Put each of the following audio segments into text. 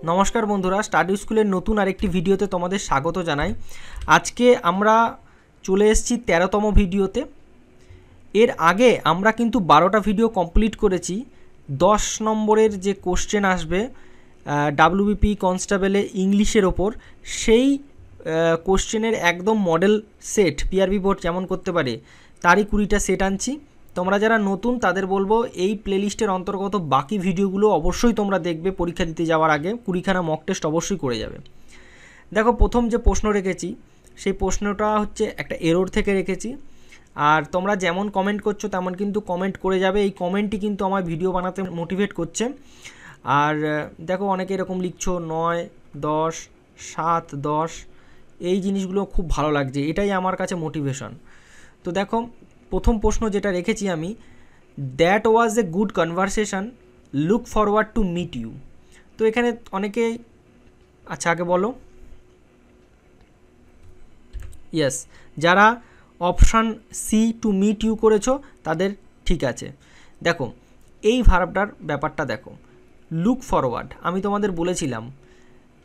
নমস্কার বন্ধুরা, স্টাডি স্কুলের নতুন আরেকটি ভিডিওতে তোমাদের স্বাগত জানাই। আজকে আমরা চলে এসেছি 13তম ভিডিওতে। এর আগে আমরা কিন্তু 12টা ভিডিও কমপ্লিট করেছি। 10 নম্বরের যে কোশ্চেন আসবে ডাব্লিউবিপি কনস্টেবলে ইংলিশের ওপর, সেই কোশ্চেনের একদম মডেল সেট পিআরবি বোর্ড যেমন করতে পারে তারই 20টা সেট আনছি। তোমরা যারা নতুন তাদের বলবো এই প্লেলিস্টের অন্তর্গত বাকি ভিডিওগুলো অবশ্যই তোমরা দেখবে। পরীক্ষা দিতে যাওয়ার আগে 20খানা মক টেস্ট অবশ্যই করে যাবে। দেখো, প্রথম যে প্রশ্ন রেখেছি সেই প্রশ্নটা হচ্ছে একটা এরর থেকে রেখেছি। আর তোমরা যেমন কমেন্ট করছো তেমন কিন্তু কমেন্ট করে যাবে। এই কমেন্টই কিন্তু আমার ভিডিও বানাতে মোটিভেট করছে। আর দেখো, অনেকে এরকম লিখছো 9, 10, 7, 10, এই জিনিসগুলো খুব ভালো লাগছে, এটাই আমার কাছে মোটিভেশন। তো দেখো, প্রথম প্রশ্ন যেটা রেখেছি আমি, that was a good conversation, look forward to meet you. তো এখানে অনেকে, আচ্ছা আগে বলো। ইয়েস, যারা option C to meet you করেছো তাদের ঠিক আছে। দেখো, এই ভার্বটার ব্যাপারটা দেখো, লুক ফরওয়ার্ড আমি তোমাদের বলেছিলাম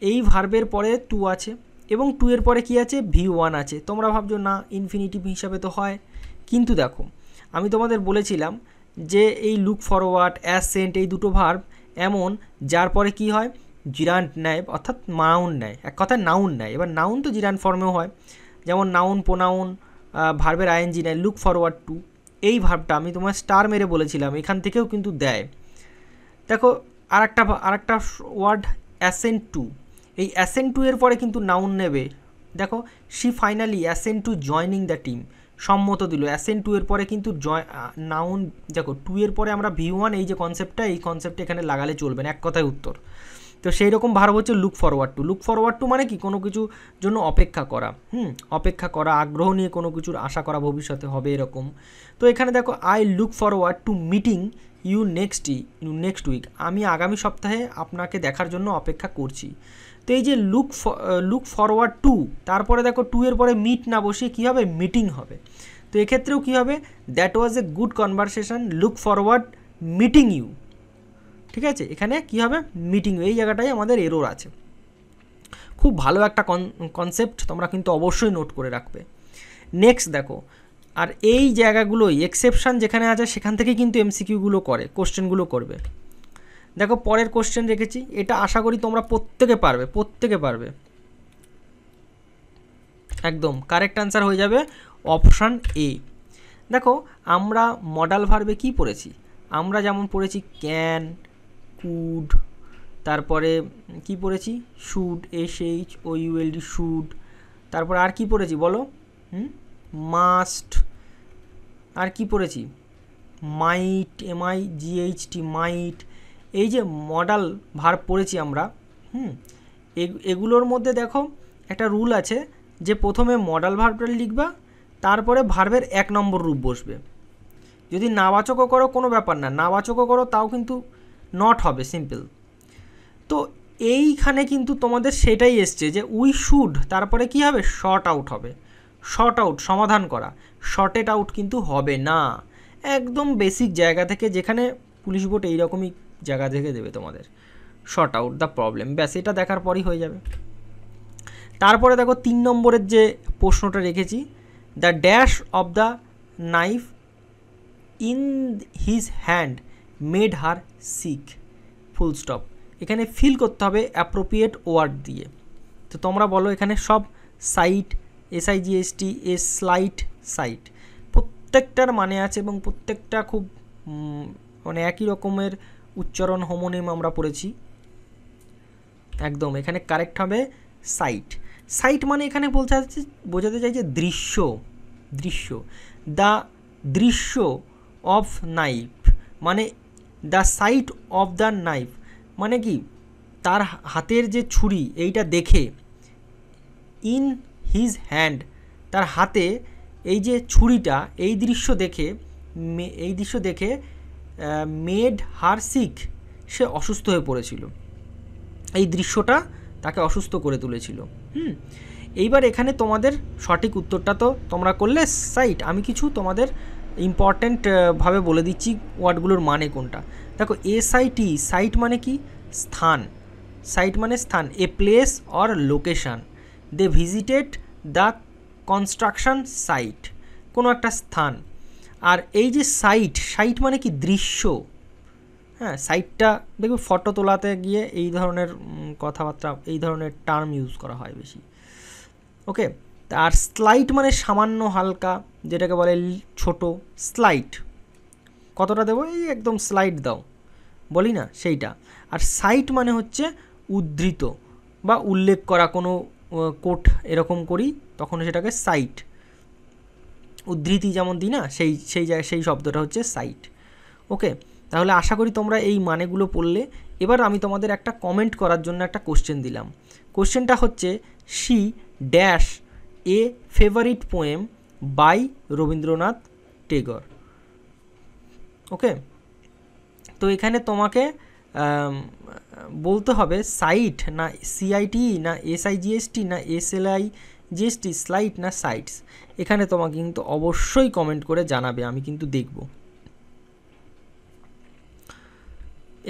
এই ভার্বের পরে টু আছে এবং টু এর পরে কি আছে, V1 আছে। তোমরা ভাবছো না ইনফিনিটিভ হিসাবে তো হয়, কিন্তু দেখো আমি তোমাদের বলেছিলাম যে এই লুক ফরওয়ার্ড, অ্যাসেন্ট, এই দুটো ভার্ব এমন যার পরে কি হয়, জিরান্ট নেয়, অর্থাৎ নাউন নেয়, এক কথায় নাউন নেয়। এবার নাউন তো জিরান্ট ফর্মেও হয়, যেমন নাউন, প্রোনাউন, ভার্বের আইএনজি নেয়। লুক ফরওয়ার্ড টু এই ভার্বটা আমি তোমার স্টার মেরে বলেছিলাম, এখান থেকেও কিন্তু দেয়। দেখো আরেকটা ওয়ার্ড অ্যাসেন্ট টু, এই অ্যাসেন্ট টু এর পরে কিন্তু নাউন নেবে। দেখো, she finally assent to joining the team, সম্মত দিল। অ্যাসেন্ট টু এর পরে কিন্তু নাউন, দেখো টু এর পরে আমরা V1, এই যে কনসেপ্টটা, এই কনসেপ্টটা এখানে লাগালে চলবে না, এক কথায় উত্তর। তো সেই রকম ভার্ব হচ্ছে look forward two. Look forward two মানে কি, কোনো কিছুর জন্য অপেক্ষা করা, অপেক্ষা করা, আগ্রহ নিয়ে কোনো কিছুর আশা করা, ভবিষ্যতে হবে এরকম। তো এখানে দেখো, I look forward to meeting you next week, আমি আগামী সপ্তাহে আপনাকে দেখার জন্য অপেক্ষা করছি। তো এই যে লুক ফরওয়ার্ড টু, তারপরে দেখো টু এর পরে মিট না বসিয়ে কী হবে, মিটিং হবে। তো এক্ষেত্রেও কী হবে, that was a good conversation, look forward meeting you. ঠিক আছে, এখানে কি হবে, মিটিং। এই জায়গাটাই আমাদের এরর আছে। খুব ভালো একটা কনসেপ্ট, তোমরা কিন্তু অবশ্যই নোট করে রাখবে। নেক্সট দেখো, আর এই জায়গাগুলোই এক্সেপশান যেখানে আছে সেখান থেকে কিন্তু এমসিকিউগুলো করে, কোশ্চেনগুলো করবে। দেখো, পরের কোশ্চেন রেখেছি, এটা আশা করি তোমরা প্রত্যেকে পারবে। একদম কারেক্ট অ্যান্সার হয়ে যাবে অপশান এ। দেখো, আমরা মডাল ভার্বে কি পড়েছি, আমরা যেমন পড়েছি ক্যান, কুড, তারপরে কি পড়েছি, শুড, SHOULD, শুড। তারপরে আর কি পড়েছি বলো, মাস্ট। আর কি পড়েছি, মাইট, MIGHT, মাইট। এই যে মডাল ভার্ব পড়েছি আমরা, এগুলোর মধ্যে দেখো একটা রুল আছে যে প্রথমে মডাল ভার্বটা লিখবা, তারপরে ভার্বের 1 নম্বর রূপ বসবে। যদি নাবাচকও করো কোনো ব্যাপার না, নাবাচকও করো তাও কিন্তু নট হবে, সিম্পল। তো এইখানে কিন্তু তোমাদের সেটাই এসছে যে উই শুড, তারপরে কি হবে, শর্ট আউট হবে। শর্ট আউট, সমাধান করা, শর্টেড আউট কিন্তু হবে না। একদম বেসিক জায়গা থেকে, যেখানে পুলিশ বোর্ড এইরকমই জায়গা থেকে দেবে তোমাদের, শর্ট আউট দ্য প্রবলেম, ব্যাস এটা দেখার পরই হয়ে যাবে। তারপরে দেখো 3 নম্বরের যে প্রশ্নটা রেখেছি, the dash of the knife in his hand made her sick, full stop. এখানে ফিল করতে হবে অ্যাপ্রোপ্রিয়েট ওয়ার্ড দিয়ে। তো তোমরা বলো, এখানে সব সাইট, SIGHT, স্লাইট, সাইট, প্রত্যেকটার মানে আছে এবং প্রত্যেকটা খুব মানে একই রকমের উচ্চারণ, হোমোনিম আমরা পড়েছি। একদম এখানে কারেক্ট হবে সাইট। সাইট মানে এখানে বোঝাতে চাইছে দৃশ্য। দ্য দৃশ্য অফ নাইফ, মানে the sight of the knife মানে কি, তার হাতের যে ছুরি এইটা দেখে, ইন হিজ হ্যান্ড, তার হাতে এই যে ছুরিটা, এই দৃশ্য দেখে মেড হার সিক, সে অসুস্থ হয়ে পড়েছিল। এই দৃশ্যটা তাকে অসুস্থ করে তুলেছিল। এইবার এখানে তোমাদের সঠিক উত্তরটা তো তোমরা করলে সাইট। আমি কিছু তোমাদের ইম্পর্ট্যান্ট ভাবে বলে দিচ্ছি ওয়ার্ডগুলোর মানে কোনটা। দেখো SIT, সাইট মানে কি, স্থান। সাইট মানে স্থান, a place or location, they visited the construction site, কোনো একটা স্থান। আর এই যে সাইট মানে কি দৃশ্য, হ্যাঁ সাইটটা দেখবে ফটো তোলাতে গিয়ে এই ধরনের কথাবার্তা, এই ধরনের টার্ম ইউজ করা হয় বেশি। ওকে, আর স্লাইট মানে সামান্য হালকা, যেটাকে বলে ছোট স্লাইট, কতটা দেবো, এই একদম স্লাইড দাও বলি না সেইটা। আর সাইট মানে হচ্ছে উদ্ধৃত বা উল্লেখ করা, কোনো কোট এরকম করি তখন সেটাকে সাইট, উদ্ধৃতি যেমন দিই না, সেই শব্দটা হচ্ছে সাইট। ওকে, তাহলে আশা করি তোমরা এই মানেগুলো পড়লে। এবার আমি তোমাদের একটা কমেন্ট করার জন্য একটা কোশ্চেন দিলাম। কোশ্চেনটা হচ্ছে she dash a favourite poem by Rabindranath Tagore. Okay, তো এখানে তোমাকে বলতে হবে সাইট না সিআইটি না এসআইজিএসটি না এসএলআইজিএসটি, স্লাইট না সাইটস। এখানে তোমাকে কিন্তু অবশ্যই কমেন্ট করে জানাবে, আমি কিন্তু দেখব।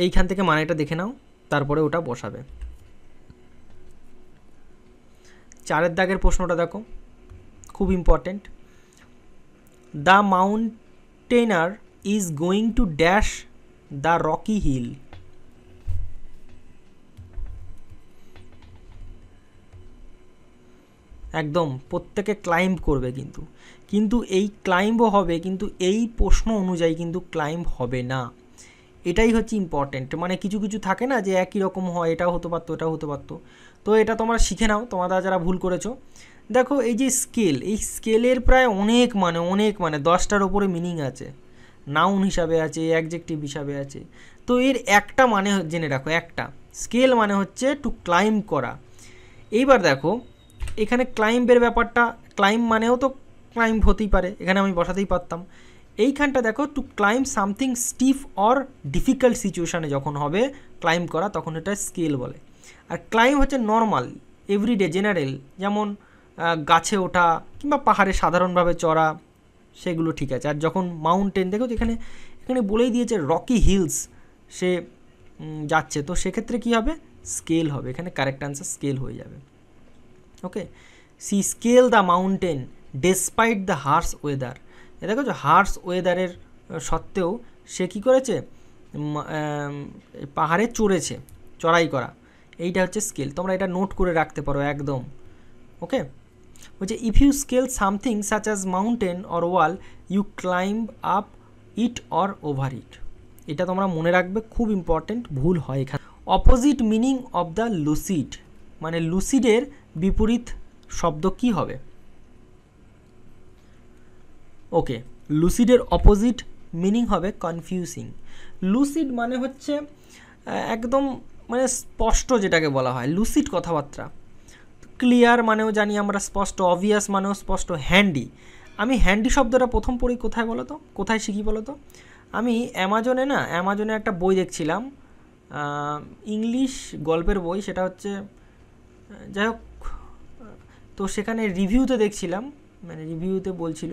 এইখান থেকে মানেটা দেখে নাও, তারপরে ওটা বসাবে। 4 দাগের প্রশ্নটা দেখো, খুব important. The mountaineer is going to dash the rocky hill. একদম প্রত্যেকে ক্লাইম্ব করবে, কিন্তু এই ক্লাইম্বও হবে, কিন্তু এই প্রশ্ন অনুযায়ী কিন্তু ক্লাইম্ব হবে না। এটাই হচ্ছে ইম্পর্টেন্ট। মানে কিছু কিছু থাকে না যে একই রকম হয়, এটাও হতে পারতো এটাও হতে পারতো, তো এটা তোমরা শিখে নাও তোমরা যারা ভুল করেছো। দেখো এই যে স্কেল, এই স্কেলের প্রায় অনেক মানে 10টার ওপরে মিনিং আছে, নাউন হিসাবে আছে, অ্যাডজেক্টিভ হিসাবে আছে। তো এর একটা মানে জেনে রাখো, একটা স্কেল মানে হচ্ছে টু ক্লাইম্ব করা। এইবার দেখো এখানে ক্লাইম্বের ব্যাপারটা, ক্লাইম্ব মানেও তো ক্লাইম্ব হতেই পারে, এখানে আমি বসাতেই পারতাম। এইখানটা দেখো to climb something stiff or difficult সিচুয়েশানে যখন হবে ক্লাইম্ব করা, তখন এটা স্কেল বলে। আর ক্লাইম্ব হচ্ছে নর্মাল এভরিডে জেনারেল, যেমন গাছে ওঠা কিংবা পাহাড়ে সাধারণভাবে চড়া, সেগুলো ঠিক আছে। আর যখন মাউন্টেন, দেখো এখানে বলেই দিয়েছে রকি হিলস সে যাচ্ছে, তো সেক্ষেত্রে কী হবে, স্কেল হবে। এখানে কারেক্ট আনসার স্কেল হয়ে যাবে। Okay, she scale the mountain despite the harsh weather. এ দেখো যে হার্স ওয়েদারের সত্ত্বেও সে কী করেছে, পাহাড়ে চড়াই করা, এইটা হচ্ছে স্কেল। তোমরা এটা নোট করে রাখতে পারো একদম। ওকে, বলছে if you scale something such as mountain or wall you climb up it or over it. এটা তোমরা মনে রাখবে, খুব ইম্পর্টেন্ট, ভুল হয় এখানে। Opposite meaning of the lucid, মানে লুসিডের বিপরীত শব্দ কি হবে? ওকে, লুসিডের অপোজিট মিনিং হবে কনফিউজিং। লুসিড মানে হচ্ছে একদম মানে স্পষ্ট, যেটাকে বলা হয় লুসিড কথাবার্তা। ক্লিয়ার মানেও জানি আমরা স্পষ্ট, অবভিয়াস মানেও স্পষ্ট, হ্যান্ডি। আমি হ্যান্ডি শব্দটা প্রথম পড়ি কোথায় বলো তো, কোথায় শিখি বলো তো? আমি অ্যামাজনে একটা বই দেখছিলাম, ইংলিশ গল্পের বই, সেটা হচ্ছে, যাই হোক, তো সেখানে রিভিউতে দেখছিলাম, মানে রিভিউতে বলছিল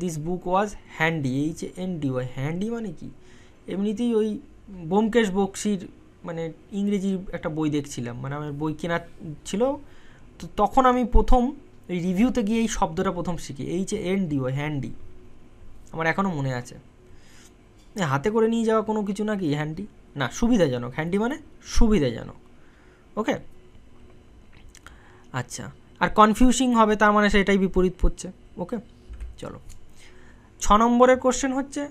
this book was handy, HANDY। Handy মানে কি, এমনিতেই ওই ব্যোমকেশ বক্সির মানে ইংরেজির একটা বই দেখছিলাম, মানে আমার বই কেনা ছিল, তো তখন আমি প্রথম এই রিভিউতে গিয়ে এই শব্দটা প্রথম শিখি, HANDY, হ্যান্ডি। আমার এখনও মনে আছে। হাতে করে নিয়ে যাওয়া কোনো কিছু নাকি হ্যান্ডি না, সুবিধাজনক। হ্যান্ডি মানে সুবিধাজনক। ওকে, আচ্ছা, আর কনফিউজিং হবে, তার মানে সেটাই বিপরীত পড়ছে। ওকে, চলো 6 নম্বরের কোশ্চেন হচ্ছে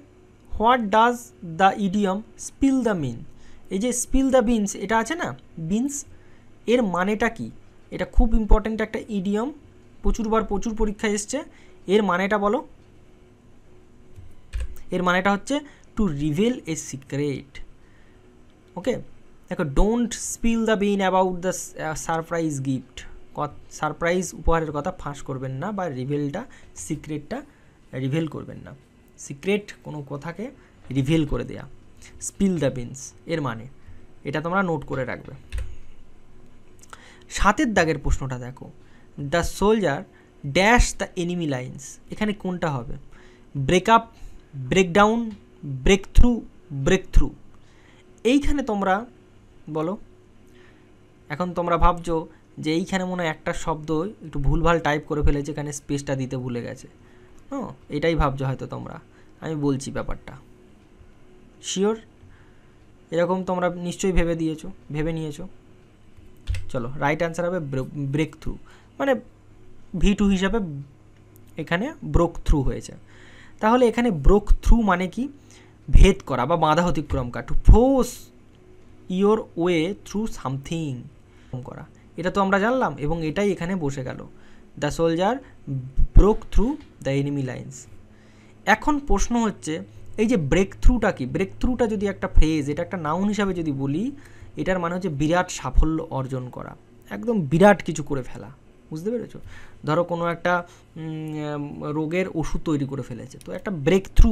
what does the idiom spill the mean. এই যে স্পিল দ্য বিনস, এটা আছে না বিনস, এর মানেটা কি? এটা খুব ইম্পর্ট্যান্ট একটা ইডিয়ম, প্রচুর পরীক্ষায় এসছে। এর মানেটা বলো। এর মানেটা হচ্ছে to reveal a secret. Okay, দেখো don't spill the bean about the surprise gift, surprise উপহারের কথা ফাঁস করবেন না, বা সিক্রেটটা রিভিল করবেন না। সিক্রেট কোনো কথাকে রিভিল করে দেয়া, স্পিল দ্য বিনস এর মানে, এটা তোমরা নোট করে রাখবে। 7 দাগের প্রশ্নটা দেখো, the soldier dash the enemy lines. এখানে কোনটা হবে? Break up, break down, break through. এইখানে তোমরা বলো এখন তোমরা ভাবছো যে এইখানে মনে হয় একটা শব্দ একটু ভুলভাল টাইপ করে ফেলেছে, এখানে স্পেসটা দিতে ভুলে গেছে। এটাই ভাবছো হয়তো তোমরা, আমি বলছি ব্যাপারটা। শিওর? এরকম তোমরা নিশ্চয়ই ভেবে নিয়েছো। চলো, রাইট অ্যান্সার হবে ব্রেক থ্রু, মানে V2 হিসাবে এখানে ব্রোক থ্রু হয়েছে। তাহলে এখানে ব্রোক থ্রু মানে কি? ভেদ করা বা বাধা অতিক্রম করা, to force your way through something করা, এটা তো আমরা জানলাম, এবং এটাই এখানে বসে গেল। The soldier broke through the enemy lines. এখন প্রশ্ন হচ্ছে, এই যে ব্রেক থ্রুটা কি? ব্রেক থ্রুটা যদি একটা ফ্রেজ, এটা একটা নাউন হিসাবে যদি বলি, এটার মানে হচ্ছে বিরাট সাফল্য অর্জন করা, একদম বিরাট কিছু করে ফেলা। বুঝতে পেরেছো? ধরো কোনো একটা রোগের ওষুধ তৈরি করে ফেলেছে, তো একটা ব্রেক থ্রু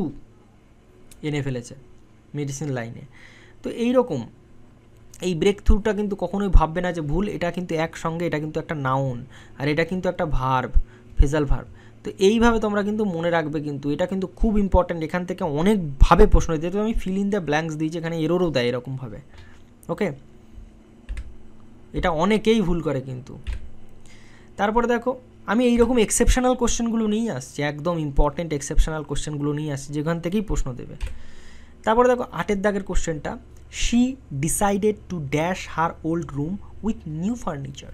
এনে ফেলেছে মেডিসিন লাইনে। তো এইরকম এই ব্রেক থ্রুটা কিন্তু কখনোই ভাববে না যে ভুল, এটা কিন্তু একসঙ্গে, এটা কিন্তু একটা নাউন, আর এটা কিন্তু একটা ভার্ব, ফেজাল ভার্ব। তো এইভাবে তোমরা কিন্তু মনে রাখবে, কিন্তু এটা কিন্তু খুব ইম্পর্ট্যান্ট। এখান থেকে অনেকভাবে প্রশ্ন দিতে, তো আমি ফিল ইন দ্য ব্ল্যাঙ্কস দিয়েছি, এখানে এররও দেয় এরকমভাবে। ওকে, এটা অনেকেই ভুল করে কিন্তু। তারপরে দেখো, আমি এইরকম এক্সেপশনাল কোশ্চেনগুলো নিয়ে আসছি, একদম ইম্পর্টেন্ট এক্সেপশনাল কোশ্চেনগুলো নিয়ে আসছি, যেখান থেকেই প্রশ্ন দেবে। তারপরে দেখো 8 দাগের কোশ্চেনটা, she decided to dash her old room with new furniture.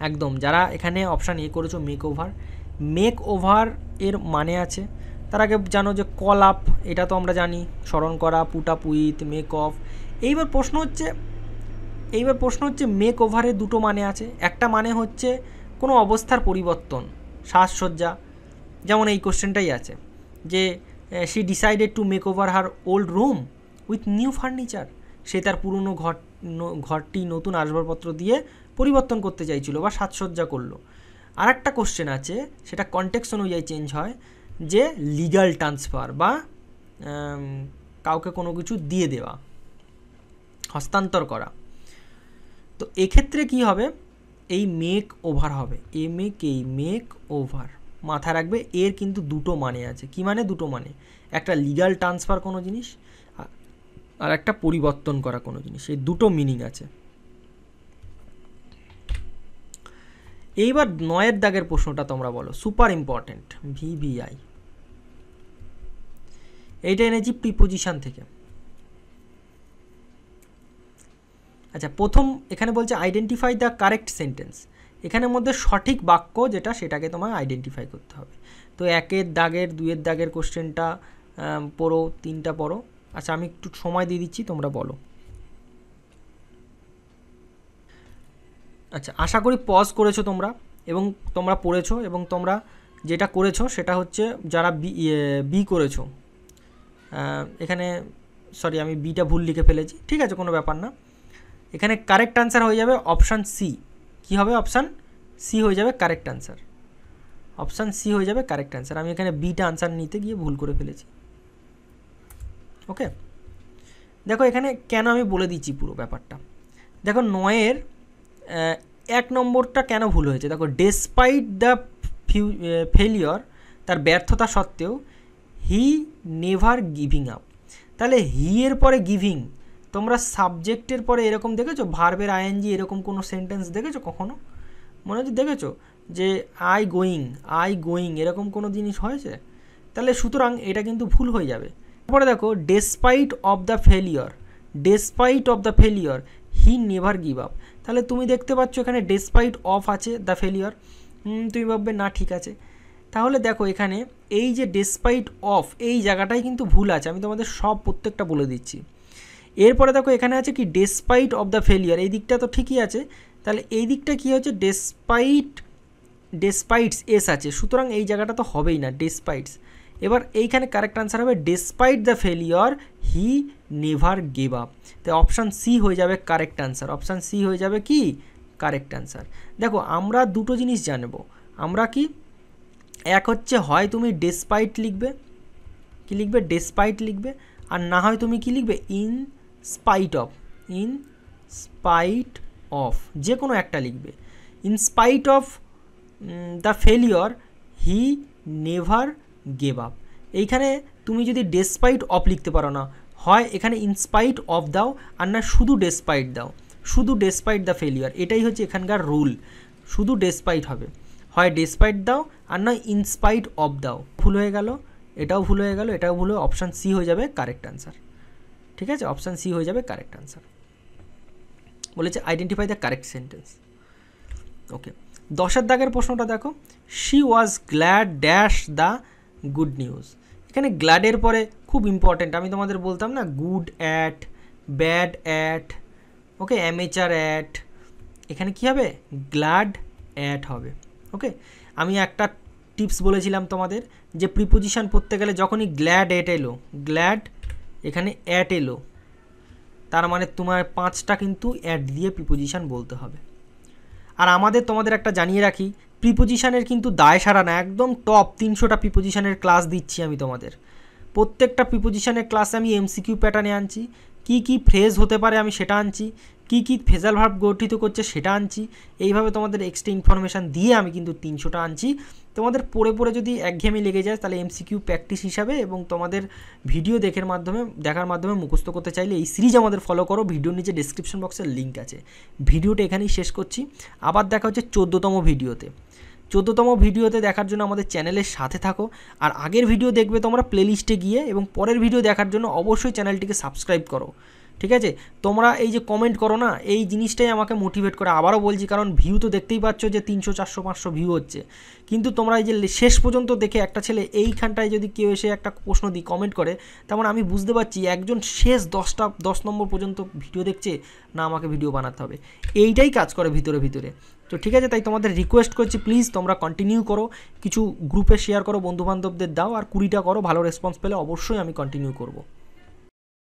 একদম, যারা এখানে অপশান এ করেছো মেক ওভার এর মানে আছে, তার আগে জানো যে কল আপ, এটা তো আমরা জানি, স্মরণ করা, put up with, make of. এইবার প্রশ্ন হচ্ছে মেক ওভারের দুটো মানে আছে। একটা মানে হচ্ছে কোনো অবস্থার পরিবর্তন, সাজসজ্জা, যেমন এই কোশ্চেনটাই আছে যে she decided to make over her old room with new furniture. সে তার পুরনো ঘরটি নতুন আসবাবপত্র দিয়ে পরিবর্তন করতে চাইছিল বা সাজসজ্জা করলো। আর একটা কোশ্চেন আছে, সেটা কনটেক্সট অনুযায়ী চেঞ্জ হয়, যে লিগাল ট্রান্সফার বা কাউকে কোনো কিছু দিয়ে দেওয়া, হস্তান্তর করা। তো এক্ষেত্রে কি হবে? এই মেক ওভার হবে, মেক ওভার। মাথায় রাখবে, এর কিন্তু দুটো মানে আছে। কি মানে? দুটো মানে, একটা লিগাল ট্রান্সফার কোনো জিনিস, আর একটা পরিবর্তন করা কোনো জিনিস, এই দুটো মিনিং আছে। এইবার 9 দাগের প্রশ্নটা তোমরা বলো, সুপার ইম্পর্টেন্ট, VVI। এইটা এনেছি প্রিপোজিশন থেকে। আচ্ছা, প্রথম এখানে বলছে আইডেন্টিফাই দ্য কারেক্ট সেন্টেন্স। এখানের মধ্যে সঠিক বাক্য যেটা, সেটাকে তোমায় আইডেন্টিফাই করতে হবে। তো 1 দাগের 2 দাগের কোশ্চেনটা পড়ো, 3টা পড়ো। আচ্ছা, আমি একটু সময় দিয়ে দিচ্ছি, তোমরা বলো। আচ্ছা, আশা করি পজ করেছো তোমরা, এবং তোমরা পড়েছো, এবং তোমরা যেটা করেছো সেটা হচ্ছে, যারা বি করেছো, এখানে সরি আমি বিটা ভুল লিখে ফেলেছি, ঠিক আছে, কোনো ব্যাপার না। এখানে কারেক্ট আনসার হয়ে যাবে অপশান সি। কী হবে? অপশান সি হয়ে যাবে কারেক্ট আনসার। অপশান সি হয়ে যাবে কারেক্ট আনসার। আমি এখানে বিটা আনসার নিতে গিয়ে ভুল করে ফেলেছি। ওকে, দেখো এখানে কেন আমি বলে দিচ্ছি পুরো ব্যাপারটা। দেখো 9-এর 1 নম্বরটা কেন ভুল হয়েছে। দেখো, ডেসপাইট দ্য ফেলিওর, তার ব্যর্থতা সত্ত্বেও, হি নেভার গিভিং আপ। তাহলে হি এর পরে গিভিং, তোমরা সাবজেক্টের পরে এরকম দেখেছো? ভার্বের আইএনজি এরকম কোনো সেন্টেন্স দেখেছো কখনো? মনে হচ্ছে দেখেছো যে আই গোয়িং এরকম কোনো জিনিস হয়েছে? তাহলে সুতরাং এটা কিন্তু ভুল হয়ে যাবে। তারপরে দেখো, despite of the failure he never give up. তাহলে তুমি দেখতে পাচ্ছ এখানে ডেসপাইট অফ আছে দ্য ফেলিওর, তুমি ভাববে না ঠিক আছে। তাহলে দেখো এখানে এই যে ডেসপাইট অফ, এই জায়গাটাই কিন্তু ভুল আছে। আমি তোমাদের সব প্রত্যেকটা বলে দিচ্ছি। এরপরে দেখো এখানে আছে কি ডেসপাইট অফ দ্য ফেলিয়ার, এই দিকটা তো ঠিকই আছে। তাহলে এই দিকটা কি হচ্ছে? ডেসপাইটস এস আছে, সুতরাং এই জায়গাটা তো হবেই না, ডেসপাইটস। এবার এইখানে কারেক্ট আনসার হবে despite the failure he never gave up. তো অপশান সি হয়ে যাবে কারেক্ট আনসার। অপশান সি হয়ে যাবে কি কারেক্ট আনসার। দেখো, আমরা দুটো জিনিস জানবো। আমরা কি, এক হচ্ছে হয় তুমি ডেসপাইট লিখবে, কি লিখবে? ডেসপাইট লিখবে। আর না হয় তুমি কি লিখবে? ইন স্পাইট অফ, যে কোনো একটা লিখবে। In spite of the failure he never gave up. এইখানে তুমি যদি ডেসপাইট অফ লিখতে পারো না, হয় এখানে ইনস্পাইট অফ দাও, আর না শুধু ডেসপাইট দাও, শুধু ডেসপাইট দ্য ফেলিয়ার, এটাই হচ্ছে এখানকার রুল, শুধু ডেসপাইট হবে, হয় ডেসপাইট দাও আর নয় ইনস্পাইট অফ দাও। ভুল হয়ে গেল, এটাও ভুল হয়ে গেল, এটাও ভুল হয়ে অপশান সি হয়ে যাবে কারেক্ট আনসার। ঠিক আছে, অপশান সি হয়ে যাবে কারেক্ট আনসার। বলেছে আইডেন্টিফাই দ্য কারেক্ট সেন্টেন্স। ওকে, 10 দাগের প্রশ্নটা দেখো, she was glad dash the good news. এখানে গ্ল্যাডের পরে খুব ইম্পর্টেন্ট, আমি তোমাদের বলতাম না good at, bad at, okay, amateur at, এখানে কী হবে গ্ল্যাড অ্যাট হবে। ওকে, আমি একটা টিপস বলেছিলাম তোমাদের যে প্রিপোজিশন পড়তে গেলে যখনই গ্ল্যাড অ্যাট এলো, গ্ল্যাড এখানে অ্যাট এলো, তার মানে তোমার 5টা কিন্তু অ্যাট দিয়ে প্রিপোজিশন বলতে হবে। আর তোমাদের একটা জানিয়ে রাখি, প্রিপোজিশনের কিন্তু দায় সারা না, একদম টপ 300টা প্রিপোজিশনের ক্লাস দিচ্ছি আমি তোমাদের। প্রত্যেকটা প্রিপোজিশনের ক্লাসে আমি এমসিকিউ প্যাটার্নে আনছি, কি কি ফ্রেজ হতে পারে আমি সেটা আনছি, কি কি ফ্রেজাল ভার্ব গঠিত করছে সেটা আনছি, এইভাবে তোমাদের এক্সট্রা ইনফরমেশান দিয়ে আমি কিন্তু 300টা আনছি। তোমাদের পড়ে পড়ে যদি একঘেয়েমি লেগে যায় তাহলে এমসিকিউ প্র্যাকটিস হিসাবে এবং তোমাদের ভিডিও দেখার মাধ্যমে মুখস্থ করতে চাইলে এই সিরিজ আমাদের ফলো করো। ভিডিওর নিচে ডেসক্রিপশন বক্সের লিঙ্ক আছে। ভিডিওটা এখানেই শেষ করছি, আবার দেখা হচ্ছে 14তম ভিডিওতে। 14তম ভিডিওতে দেখার জন্য আমাদের চ্যানেলের সাথে থাকো, আর আগের ভিডিও দেখবে তোমরা প্লেলিস্টে গিয়ে, এবং পরের ভিডিও দেখার জন্য অবশ্যই চ্যানেলটিকে সাবস্ক্রাইব করো। ঠিক আছে, তোমরা এই যে কমেন্ট করো না, এই জিনিসটাই আমাকে মোটিভেট করে। আবারও বলছি, কারণ ভিউ তো দেখতেই পাচ্ছ যে 300, 400, 500 ভিউ হচ্ছে, কিন্তু তোমরা এই যে শেষ পর্যন্ত দেখে একটা ছেলে এইখানটায় যদি কেউ এসে একটা প্রশ্ন দিয়ে কমেন্ট করে, তেমন আমি বুঝতে পারছি একজন শেষ 10 নম্বর পর্যন্ত ভিডিও দেখছে, না আমাকে ভিডিও বানাতে হবে, এইটাই কাজ করে ভিতরে ভিতরে। তো ঠিক আছে, তাই তোমাদের রিকোয়েস্ট করছি প্লিজ তোমরা কন্টিনিউ করো, কিছু গ্রুপে শেয়ার করো, বন্ধুবান্ধবদের দাও, আর 20টা করো, ভালো রেসপন্স পেলে অবশ্যই আমি কন্টিনিউ করব।